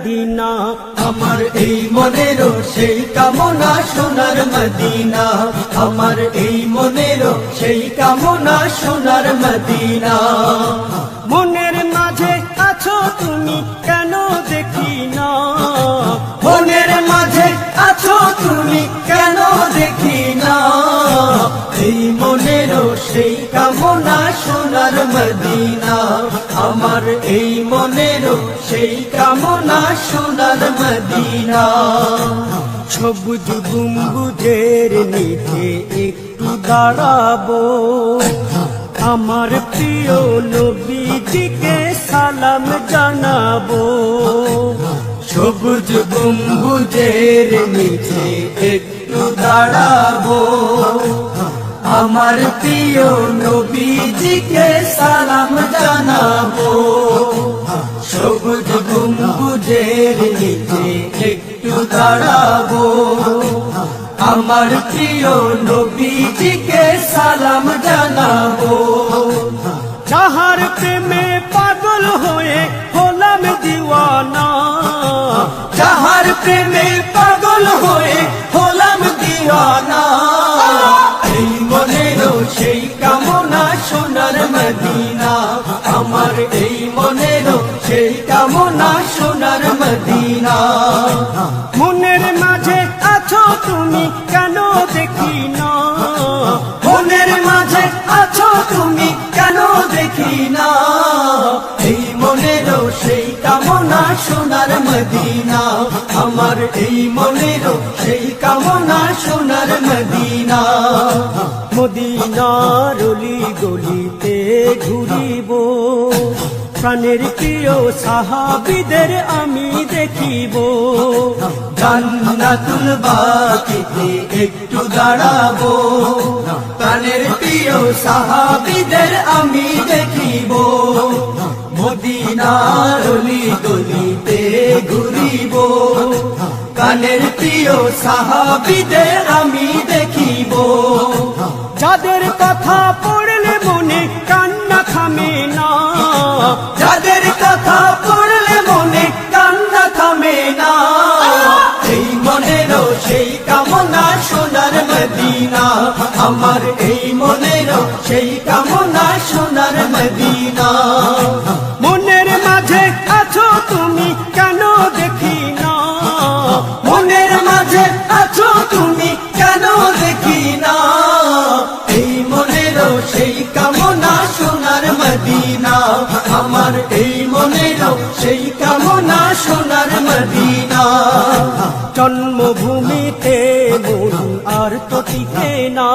Medina. আমার এই মনেরও সেই কামনা সোনার মদিনা, আমার এই মনেরও সেই কামনা সোনার মদিনা। মনের মাঝে আছো তুমি কেন দেখি না, মনের মাঝে আছো তুমি কেন দেখি না, এই মনেরও সেই কামনা সোনার মদিনা, আমার এই মনেরও সেই কামনা সোনার মদিনা। সবুজ গম্বুজের নিচে একটু দাঁড়াবো, আমার প্রিয় নবীজিকে সালাম জানাবো। সবুজ গম্বুজের নিচে একটু দাঁড়াবো, আমার প্রিয় নবীজিকে সালাম জানাবো। সবুজ গম্বুজের নিচে একটু দাঁড়াবো, আমার প্রিয় নবীজিকে সালাম জানাবো। যাহার প্রেমে পাগল হয়ে হলাম দিওয়ানা, যাহার প্রেমে পাগল হয়ে হলাম দিওয়ানা, এই মনেরও সেই কামনা সোনার মদিনা, আমার এই মনেরও সেই কামনা সোনার মদিনা। মনের মাঝে আছো তুমি কেন দেখি না, মনের মাঝে আছো তুমি কেন দেখি না, এই মনেরও সেই কামনা সোনার মদিনা, আমার এই মনেরও সেই কামনা সোনার মদিনা। মদিনার অলি গলিতে ঘুরিব, প্রাণের প্রিয় সাহাবীদের আমি দেখিব। জান্নাতুল বাকিতে একটু দাঁড়াবো, প্রাণের প্রিয় সাহাবীদের আমি দেখিব। মদিনার অলি গলিতে ঘুরিব, প্রাণের প্রিয় সাহাবীদের আমি দেখিব। যাদের কথা পড়লে মনে কান্না থামে না, যাদের কথা পড়লে মনে কান্না থামে না, এই মনেরও সেই কামনা সোনার মদিনা, আমার এই মনেরও সেই কামনা সোনার মদিনা। মনের মাঝে আছো তুমি কেন দেখি না, মনের মাঝে আছো তুমি কেন দেখি না, এই মনেরও সেই কামনা সোনার মদিনা, আমার এই মনেরও সেই কামনা সোনার মদিনা। জন্মভূমিতে মন আর তো টিকে না।